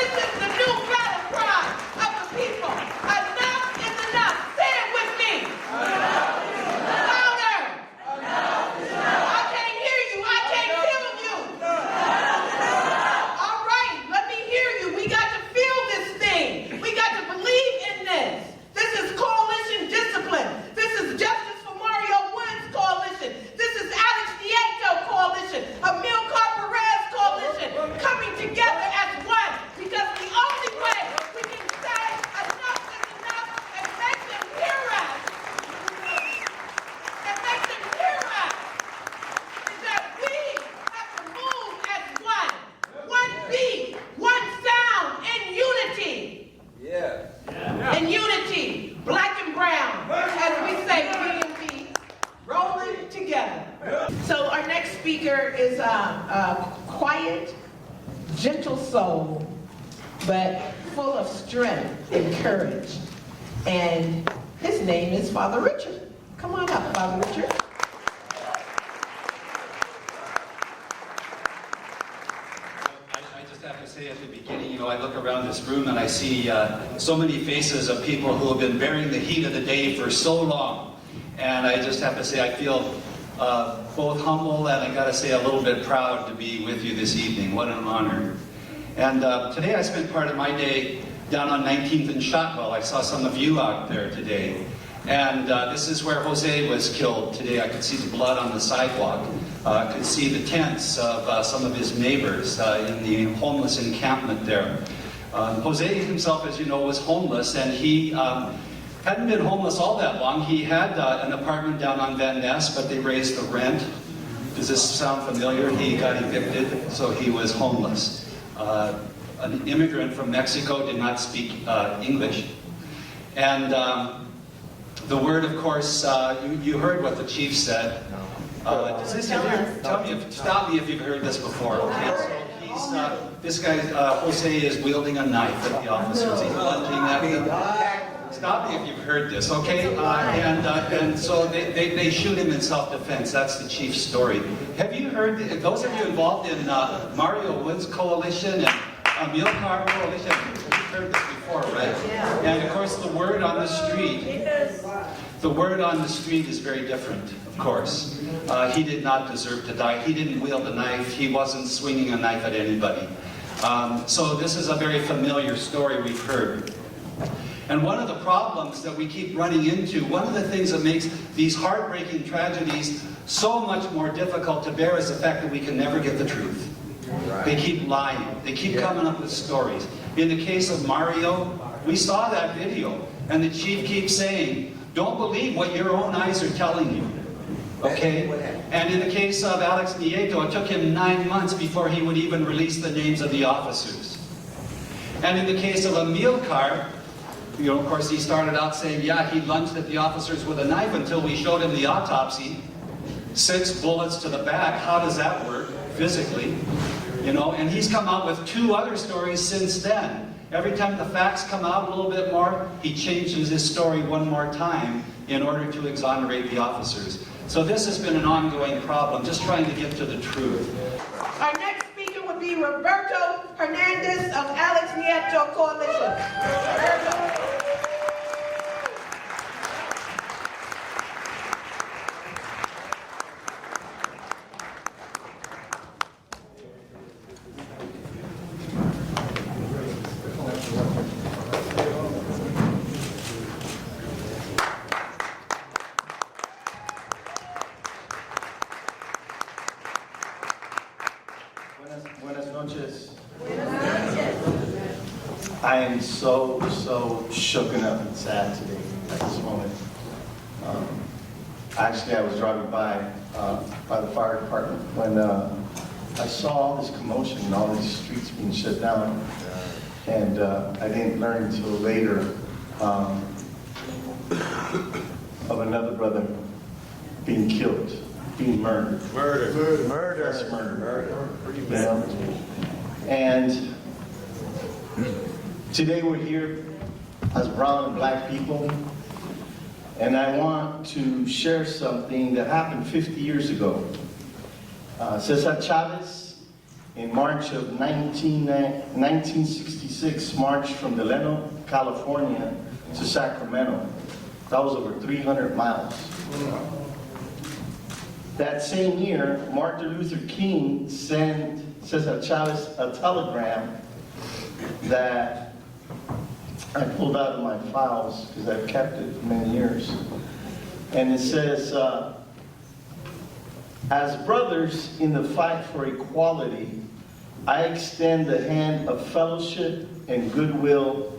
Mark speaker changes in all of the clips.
Speaker 1: This is the new battle cry of the people. Enough is enough. Say it with me. Louder. I can't hear you. I can't feel you. All right, let me hear you. We got to feel this thing. We got to believe in this. This is coalition discipline. This is Justice4MarioWoods coalition. This is Nieto coalition. Amilcar Perez coalition. Coming together as one. Because the only way we can say enough is enough and make them hear us. And make them hear us. Is that we have to move as one. One beat, one sound, in unity.
Speaker 2: Yeah.
Speaker 1: In unity, black and brown, as we say, B&B, rolling together. So our next speaker is a quiet, gentle soul, but full of strength and courage. And his name is Father Richard. Come on up, Father Richard.
Speaker 3: I just have to say at the beginning, I look around this room and I see so many faces of people who have been bearing the heat of the day for so long. And I just have to say I feel both humble and I gotta say a little bit proud to be with you this evening. What an honor. And today I spent part of my day down on 19th and Shotwell. I saw some of you out there today. And this is where Jose was killed today. I could see the blood on the sidewalk. I could see the tents of some of his neighbors in the homeless encampment there. Jose himself, as you know, was homeless, and he hadn't been homeless all that long. He had an apartment down on Van Ness, but they raised the rent. Does this sound familiar? He got evicted, so he was homeless. An immigrant from Mexico, did not speak English. And the word, of course, you heard what the chief said. Does this stop me if you've heard this before. Okay, so this guy, Jose, is wielding a knife at the officers. He's lunging at them. Stop me if you've heard this, okay? And so they shoot him in self-defense. That's the chief's story. Have you heard, those of you involved in Mario Woods Coalition and Amilcar Coalition, you've heard this before, right? Yeah. And of course, the word on the street, is very different, of course. He did not deserve to die. He didn't wield a knife. He wasn't swinging a knife at anybody. So this is a very familiar story we've heard. And one of the problems that we keep running into, one of the things that makes these heartbreaking tragedies so much more difficult to bear is the fact that we can never get the truth. Right. They keep lying. They keep coming up with stories. In the case of Mario, we saw that video, and the chief keeps saying, don't believe what your own eyes are telling you. Okay? And in the case of Alex Nieto, it took him 9 months before he would even release the names of the officers. And in the case of Amilcar, of course, he started out saying, yeah, he lunged at the officers with a knife until we showed him the autopsy. 6 bullets to the back. How does that work physically? And he's come out with 2 other stories since then. Every time the facts come out a little bit more, he changes his story one more time in order to exonerate the officers. So this has been an ongoing problem, just trying to get to the truth.
Speaker 1: Our next speaker would be Roberto Hernandez of Alex Nieto Coalition. Roberto.
Speaker 4: Buenas noches. I am so shooken up and sad today at this moment. Actually, I was driving by the fire department when I saw all this commotion and all these streets being shut down, and I didn't learn until later of another brother being killed, being murdered. Murder. That's murder. And today we're here as brown and black people, and I want to share something that happened 50 years ago. Cesar Chavez in March of 1966, marched from Delano, California to Sacramento. That was over 300 miles. That same year, Martin Luther King sent Cesar Chavez a telegram that I pulled out of my files because I've kept it for many years. And it says, as brothers in the fight for equality, I extend the hand of fellowship and goodwill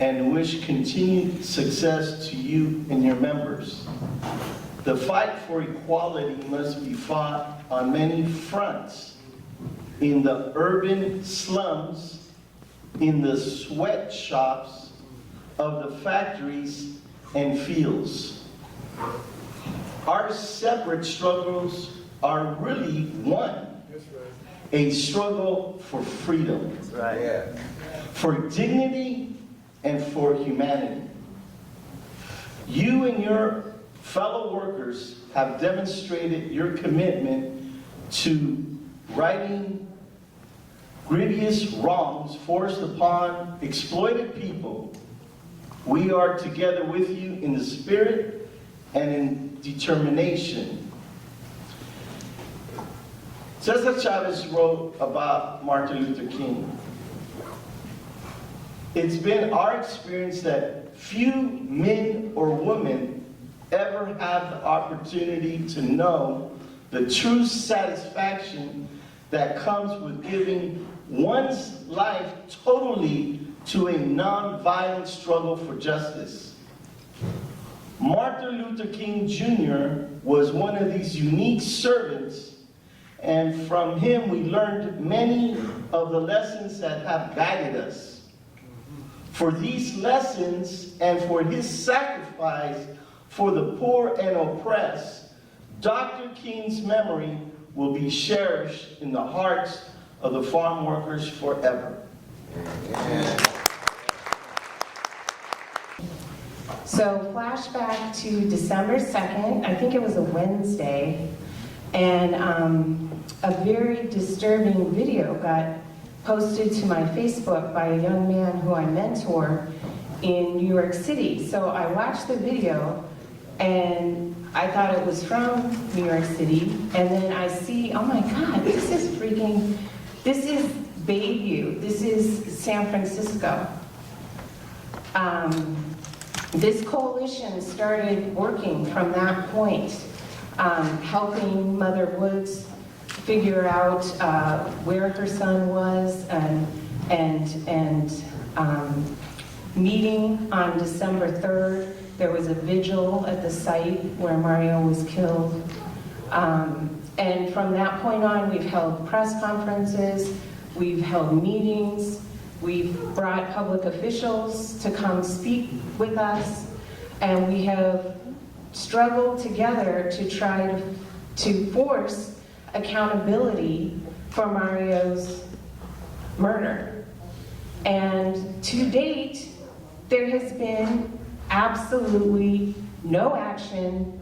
Speaker 4: and wish continued success to you and your members. The fight for equality must be fought on many fronts: in the urban slums, in the sweatshops of the factories and fields. Our separate struggles are really one. A struggle for freedom, for dignity, and for humanity. You and your fellow workers have demonstrated your commitment to righting grievous wrongs forced upon exploited people. We are together with you in the spirit and in determination. Cesar Chavez wrote about Martin Luther King. It's been our experience that few men or women ever have the opportunity to know the true satisfaction that comes with giving one's life totally to a non-violent struggle for justice. Martin Luther King Jr. was one of these unique servants, and from him we learned many of the lessons that have guided us. For these lessons and for his sacrifice for the poor and oppressed, Dr. King's memory will be cherished in the hearts of the farm workers forever. Amen.
Speaker 2: So flashback to December 2nd, I think it was a Wednesday, and a very disturbing video got posted to my Facebook by a young man who I mentor in New York City. So I watched the video and I thought it was from New York City, and then I see, oh my God, this is Bayview, this is San Francisco. This coalition started working from that point, helping Mother Woods figure out where her son was, and meeting on December 3rd. There was a vigil at the site where Mario was killed. And from that point on, we've held press conferences, we've held meetings, we've brought public officials to come speak with us, and we have struggled together to try to force accountability for Mario's murder. And to date, there has been absolutely no action,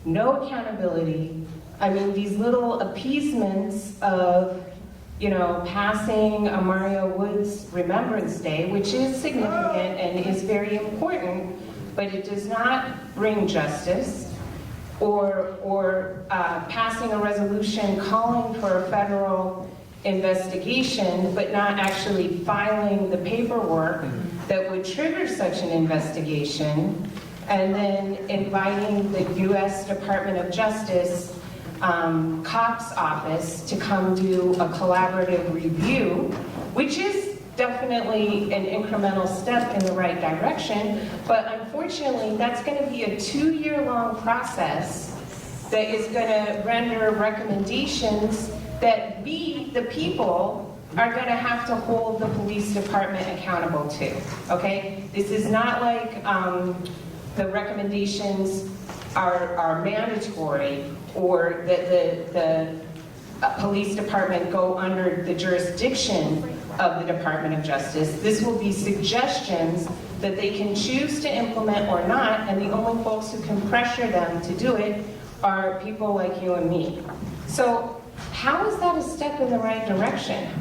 Speaker 2: no accountability. I mean, these little appeasements of, passing a Mario Woods Remembrance Day, which is significant and is very important, but it does not bring justice, or passing a resolution calling for a federal investigation, but not actually filing the paperwork that would trigger such an investigation, and then inviting the U.S. Department of Justice COPS office to come do a collaborative review, which is definitely an incremental step in the right direction, but unfortunately that's going to be a 2-year-long process that is going to render recommendations that we, the people, are going to have to hold the police department accountable to, okay? This is not like the recommendations are mandatory, or that the police department go under the jurisdiction of the Department of Justice. This will be suggestions that they can choose to implement or not, and the only folks who can pressure them to do it are people like you and me. So how is that a step in the right direction?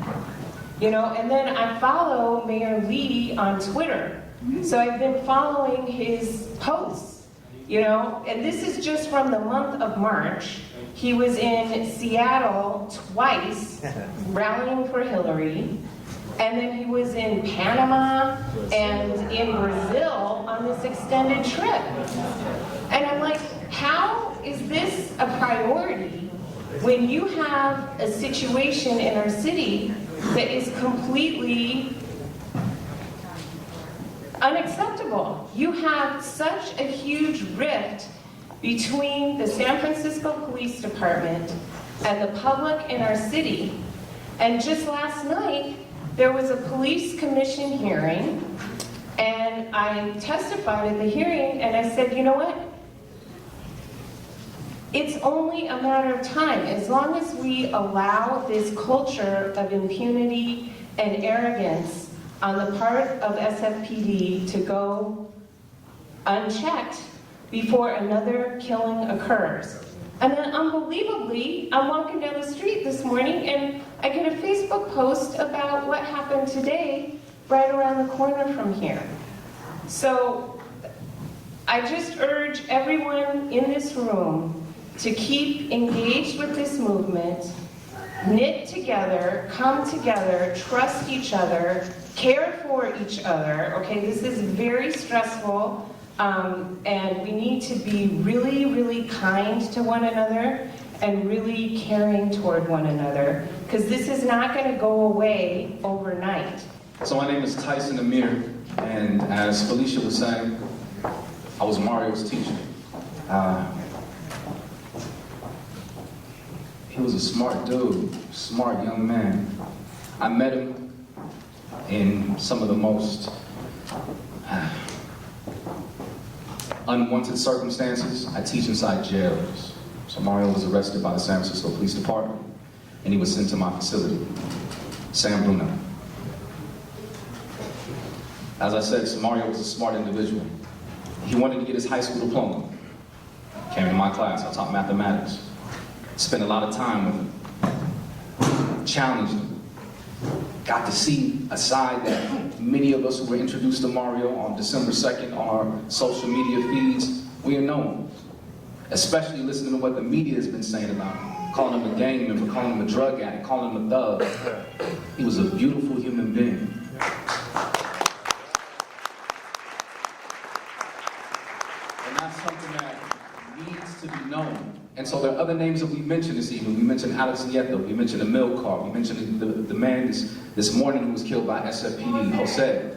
Speaker 2: You know, and then I follow Mayor Lee on Twitter. So I've been following his posts, you know, and this is just from the month of March. He was in Seattle twice, rallying for Hillary, and then he was in Panama and in Brazil on this extended trip. And I'm like, how is this a priority when you have a situation in our city that is completely unacceptable? You have such a huge rift between the San Francisco Police Department and the public in our city. And just last night, there was a police commission hearing, and I testified at the hearing, and I said, you know what? It's only a matter of time. As long as we allow this culture of impunity and arrogance on the part of SFPD to go unchecked before another killing occurs. And then unbelievably, I'm walking down the street this morning and I get a Facebook post about what happened today right around the corner from here. So I just urge everyone in this room to keep engaged with this movement, knit together, come together, trust each other, care for each other, okay? This is very stressful, and we need to be really, really kind to one another and really caring toward one another, because this is not going to go away overnight.
Speaker 5: So my name is Tyson Amir, and as Phelicia was saying, I was Mario's teacher. He was a smart dude, smart young man. I met him in some of the most unwanted circumstances. I teach inside jails. So Mario was arrested by the San Francisco Police Department, and he was sent to my facility, San Bruno. As I said, Mario was a smart individual. He wanted to get his high school diploma. Came to my class, I taught mathematics. Spent a lot of time with him, challenged him. Got to see a side that many of us who were introduced to Mario on December 2nd on our social media feeds, we are known. Especially listening to what the media has been saying about him. Calling him a gang member, calling him a drug addict, calling him a thug. He was a beautiful human being. And that's something that needs to be known. And so there are other names that we mentioned this evening. We mentioned Alex Nieto, we mentioned Amilcar, we mentioned the man this morning who was killed by SFPD, Jose.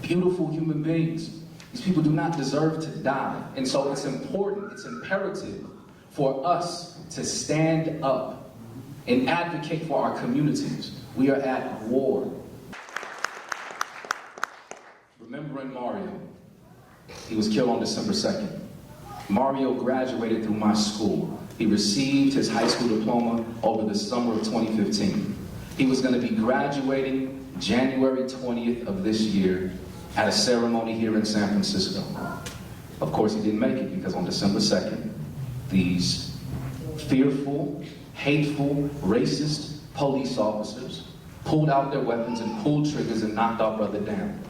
Speaker 5: Beautiful human beings. These people do not deserve to die. And so it's important, it's imperative for us to stand up and advocate for our communities. We are at war. Remembering Mario, he was killed on December 2nd. Mario graduated through my school. He received his high school diploma over the summer of 2015. He was going to be graduating January 20th of this year at a ceremony here in San Francisco. Of course, he didn't make it because on December 2nd, these fearful, hateful, racist police officers pulled out their weapons and pulled triggers and knocked our brother down.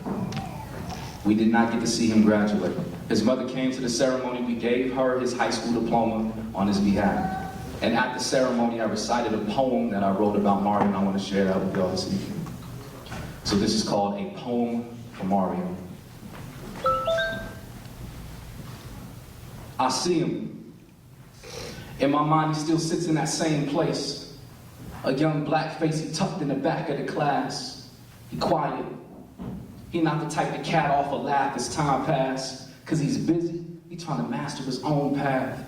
Speaker 5: We did not get to see him graduate. His mother came to the ceremony. We gave her his high school diploma on his behalf. And at the ceremony, I recited a poem that I wrote about Mario, and I want to share that with y'all this evening. So this is called A Poem for Mario. I see him. In my mind, he still sits in that same place. A young black face, he tucked in the back of the class. He quiet. He not the type to cat off or laugh as time passed, because he's busy. He's trying to master his own path.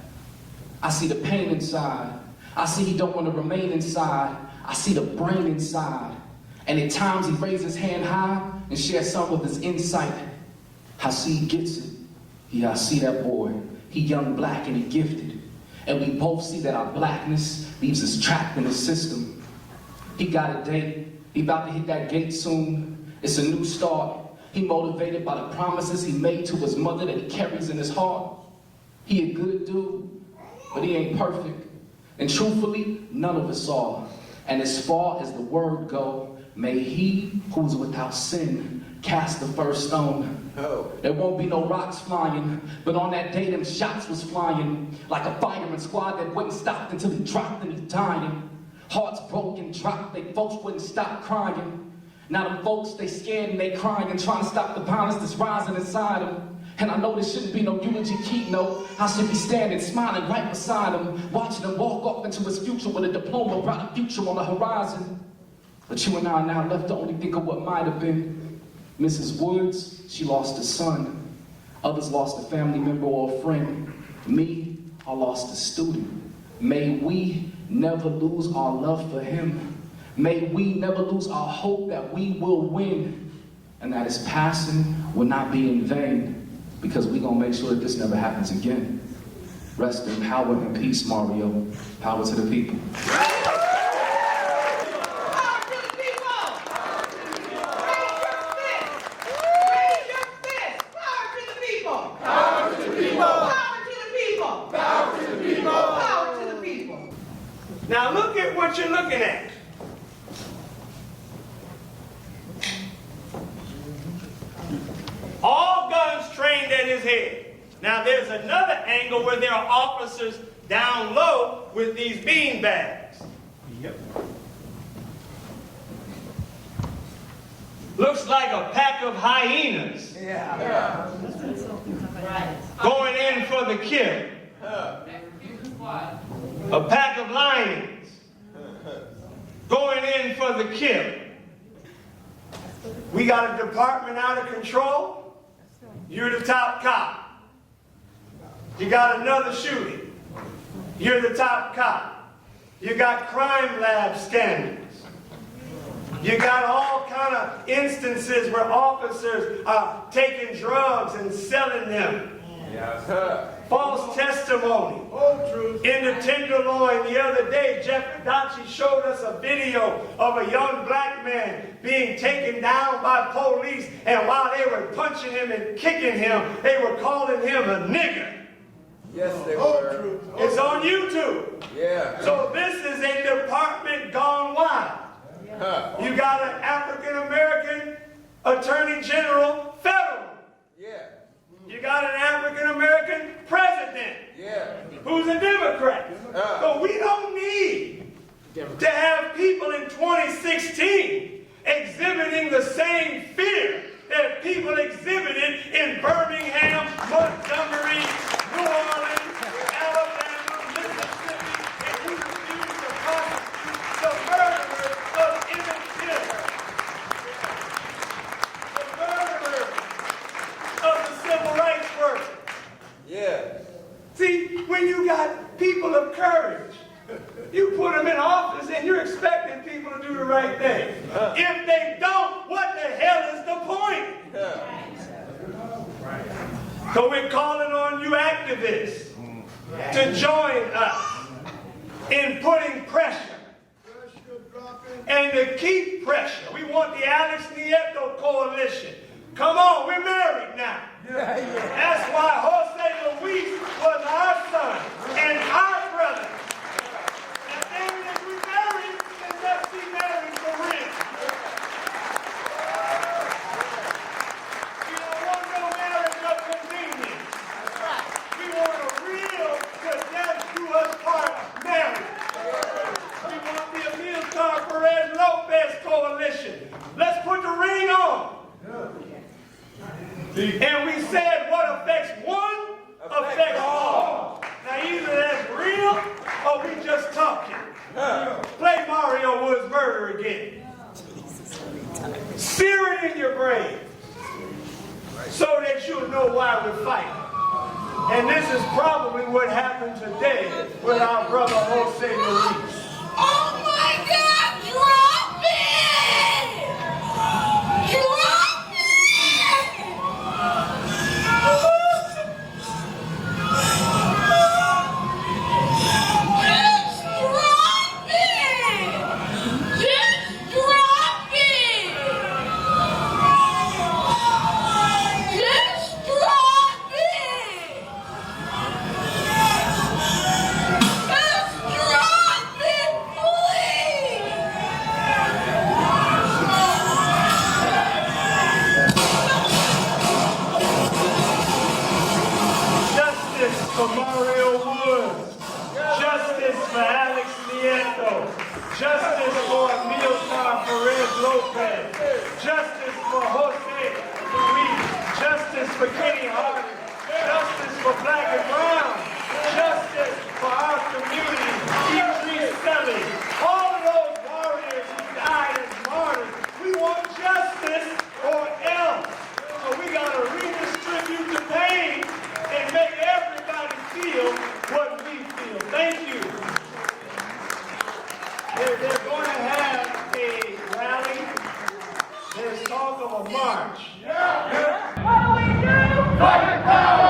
Speaker 5: I see the pain inside. I see he don't want to remain inside. I see the brain inside. And at times he raises his hand high and shares some of his insight. I see he gets it. Yeah, I see that boy. He young, black, and he gifted. And we both see that our blackness leaves us trapped in the system. He got a date. He about to hit that gate soon. It's a new start. He motivated by the promises he made to his mother that he carries in his heart. He a good dude, but he ain't perfect. And truthfully, none of us are. And as far as the word go, may he who is without sin cast the first stone. There won't be no rocks flying, but on that day them shots was flying like a fireman squad that wouldn't stop until he dropped and he's dying. Hearts broken, dropped, they folks wouldn't stop crying. Now them folks, they scared and they crying and trying to stop the violence that's rising inside them. And I know this shouldn't be no eulogy keynote. I should be standing, smiling right beside him, watching him walk off into his future with a diploma, bright future on the horizon. But you and I are now left to only think of what might have been. Mrs. Woods, she lost a son. Others lost a family member or a friend. Me, I lost a student. May we never lose our love for him. May we never lose our hope that we will win and that his passing will not be in vain, because we're going to make sure that this never happens again. Rest in power and peace, Mario. Power to the people.
Speaker 6: Now look at what you're looking at. All guns trained at his head. Now there's another angle where there are officers down low with these bean bags. Yep. Looks like a pack of hyenas. Yeah. Going in for the kill. A pack of lions going in for the kill. We got a department out of control. You're the top cop. You got another shooting. You're the top cop. You got crime lab scandals. You got all kind of instances where officers are taking drugs and selling them. Yes. False testimony. In the Tenderloin the other day, Jeff Dachi showed us a video of a young black man being taken down by police, and while they were punching him and kicking him, they were calling him a nigger.
Speaker 7: Yes, they were.
Speaker 6: It's on YouTube.
Speaker 7: Yeah.
Speaker 6: So this is a department gone wild. You got an African-American Attorney General federal.
Speaker 7: Yeah.
Speaker 6: You got an African-American president.
Speaker 7: Yeah.
Speaker 6: Who's a Democrat. So we don't need to have people in 2016 exhibiting the same fear that people exhibited in Birmingham, Montgomery, New Orleans, Alabama, Mississippi, and we refuse to prosecute the murderers of Emmett Till. The murderers of the civil rights workers.
Speaker 7: Yeah.
Speaker 6: See, when you got people of courage, you put them in office and you're expecting people to do the right thing. If they don't, what the hell is the point? So we're calling on you activists to join us in putting pressure and to keep pressure. We want the Alex Nieto coalition. Come on, we're married now. That's why Jose Luis was our son and our brother. And then if we marry, then let's be married for real. We don't want no marriage of convenience. We want a real, to death do us part marriage. We want the Amilcar Perez Lopez coalition. Let's put the ring on. And we said what affects one affects all. Now either that's real or we just talking. Play Mario Woods Murder again. Sear it in your brain so that you'll know why we're fighting. And this is probably what happened today with our brother Jose Luis.
Speaker 8: Oh my God, drop it! Drop it! Just drop it! Just drop it! Just drop it! Just drop it!
Speaker 6: Lopez. Justice for Jose Luis. Justice for Kenny Harden. Justice for Black and Brown. Justice for our community. Idris Selly. All of those warriors who died as martyrs. We want justice or else. So we got to redistribute the pain and make everybody feel what we feel. Thank you. They're going to have a rally. There's talk of a march.
Speaker 8: What do we do? Fight power!